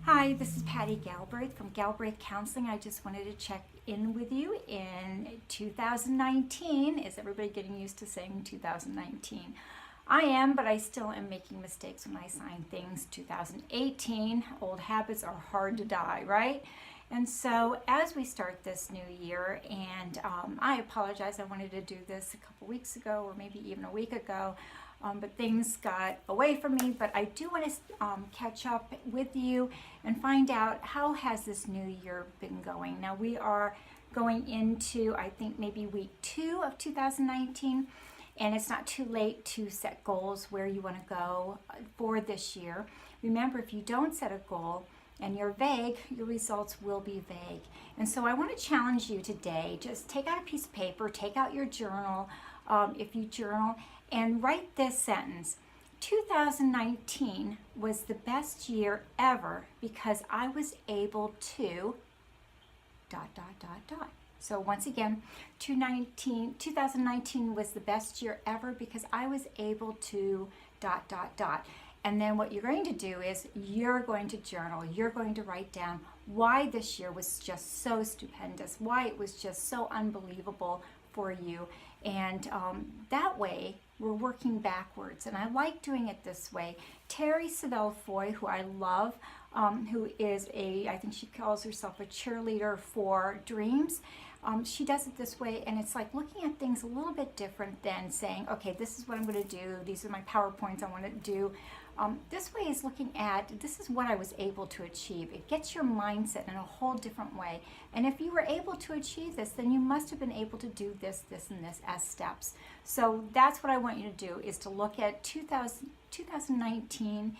Hi, this is Patty Galbraith from Galbraith Counseling. I just wanted to check in with you in 2019. Is everybody getting used to saying 2019? I am, but I still am making mistakes when I sign things. 2018, old habits are hard to die, right? And so as we start this new year, and I apologize, I wanted to do this a couple weeks ago or maybe even a week ago, but things got away from me. But I do want to catch up with you and find out how has this new year been going. Now we are going into, I think, maybe week 2 of 2019, and it's not too late to set goals where you want to go for this year. Remember, if you don't set a goal and you're vague, your results will be vague. And so I want to challenge you today. Just take out a piece of paper, take out your journal, if you journal, and write this sentence. 2019 was the best year ever because I was able to ... So once again, 2019 was the best year ever because I was able to ... And then what you're going to do is you're going to journal. You're going to write down why this year was just so stupendous, why it was just so unbelievable for you. And that way, we're working backwards. And I like doing it this way. Terry Savelle Foy, who I love, who is I think she calls herself a cheerleader for dreams. She does it this way, and it's like looking at things a little bit different than saying, okay, this is what I'm going to do. These are my PowerPoints I want to do. This way is looking at, this is what I was able to achieve. It gets your mindset in a whole different way. And if you were able to achieve this, then you must have been able to do this, this, and this as steps. So that's what I want you to do, is to look at 2019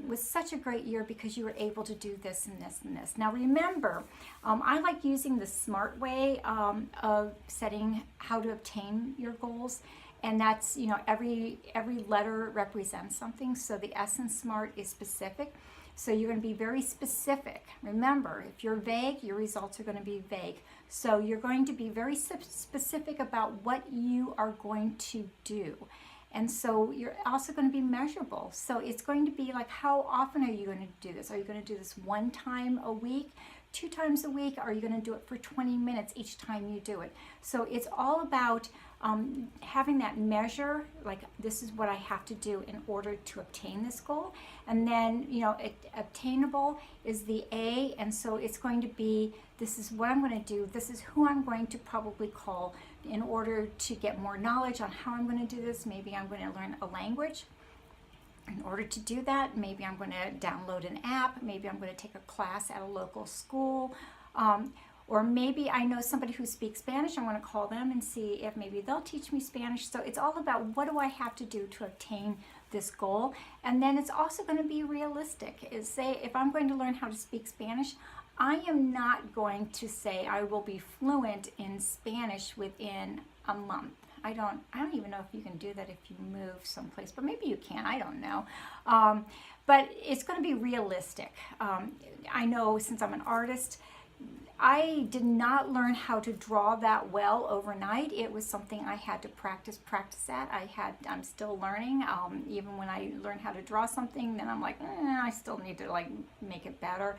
was such a great year because you were able to do this and this and this. Now remember, I like using the SMART way of setting how to obtain your goals. And that's, every letter represents something. So the S in SMART is specific. So you're going to be very specific. Remember, if you're vague, your results are going to be vague. So you're going to be very specific about what you are going to do. And so you're also going to be measurable. So it's going to be like, how often are you going to do this? Are you going to do this 1 time a week? 2 times a week? Are you going to do it for 20 minutes each time you do it? So it's all about having that measure, like this is what I have to do in order to obtain this goal. And then, obtainable is the A, and so it's going to be, this is what I'm going to do, this is who I'm going to probably call in order to get more knowledge on how I'm going to do this. Maybe I'm going to learn a language. In order to do that, maybe I'm going to download an app, maybe I'm going to take a class at a local school, or maybe I know somebody who speaks Spanish. I want to call them and see if maybe they'll teach me Spanish. So it's all about, what do I have to do to obtain this goal? And then it's also going to be realistic. Is, say, if I'm going to learn how to speak Spanish, I am not going to say I will be fluent in Spanish within a month. I don't even know if you can do that if you move someplace, but maybe you can, I don't know. But it's going to be realistic. I know, since I'm an artist, I did not learn how to draw that well overnight. It was something I had to practice at. I'm still learning. Even when I learn how to draw something, then I'm like, I still need to make it better.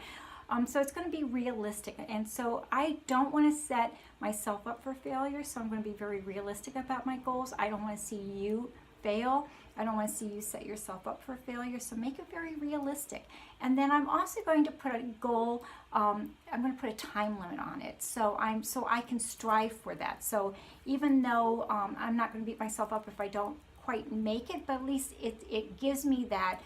So it's going to be realistic. And so I don't want to set myself up for failure. So I'm going to be very realistic about my goals. I don't want to see you fail. I don't want to see you set yourself up for failure. So make it very realistic. And then I'm also going to put a goal, I'm going to put a time limit on it. So I can strive for that. So even though I'm not going to beat myself up if I don't quite make it, but at least it gives me that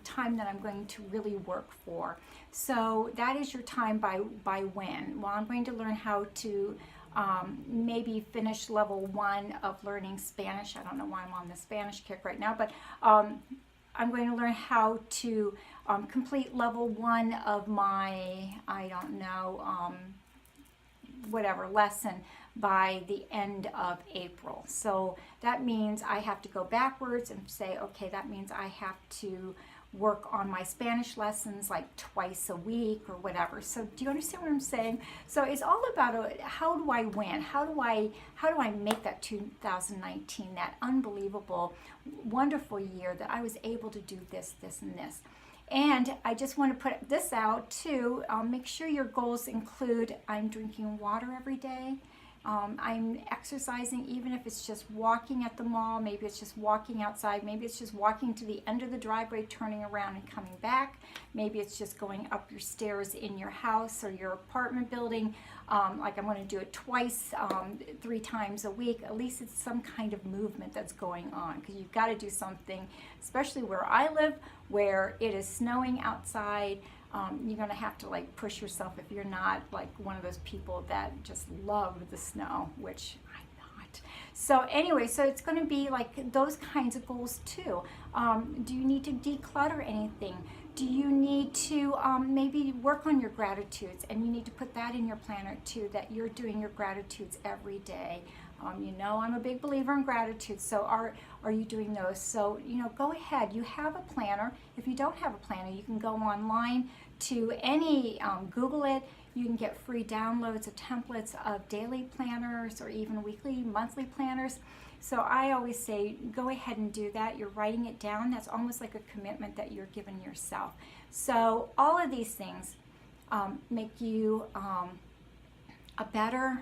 time that I'm going to really work for. So that is your time by when? Well, I'm going to learn how to maybe finish level 1 of learning Spanish. I don't know why I'm on the Spanish kick right now, but I'm going to learn how to complete level 1 of my, I don't know, whatever lesson by the end of April. So that means I have to go backwards and say, okay, that means I have to work on my Spanish lessons like twice a week or whatever. So do you understand what I'm saying? So it's all about how do I win? How do I make that 2019 that unbelievable, wonderful year that I was able to do this, this, and this? And I just want to put this out too. Make sure your goals include I'm drinking water every day. I'm exercising, even if it's just walking at the mall, maybe it's just walking outside, maybe it's just walking to the end of the driveway, turning around and coming back. Maybe it's just going up your stairs in your house or your apartment building. Like I'm going to do it twice, 3 times a week. At least it's some kind of movement that's going on, because you've got to do something, especially where I live, where it is snowing outside. You're going to have to like push yourself if you're not like one of those people that just love the snow, which I'm not. So anyway, so it's going to be like those kinds of goals too. Do you need to declutter anything? Do you need to maybe work on your gratitudes, and you need to put that in your planner too, that you're doing your gratitudes every day. You know, I'm a big believer in gratitude, so are you doing those? So, you know, go ahead. You have a planner. If you don't have a planner, you can go online to any, Google it. You can get free downloads of templates of daily planners or even weekly, monthly planners. So I always say, go ahead and do that. You're writing it down. That's almost like a commitment that you're giving yourself. So all of these things make you a better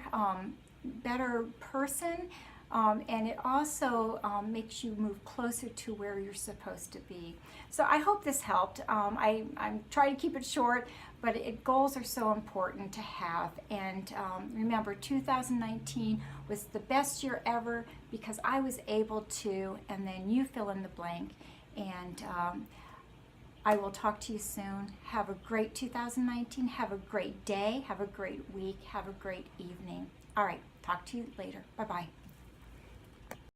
person, and it also makes you move closer to where you're supposed to be. So I hope this helped. I'm trying to keep it short, but goals are so important to have. And remember, 2019 was the best year ever because I was able to, and then you fill in the blank. And I will talk to you soon. Have a great 2019. Have a great day. Have a great week. Have a great evening. All right. Talk to you later. Bye-bye.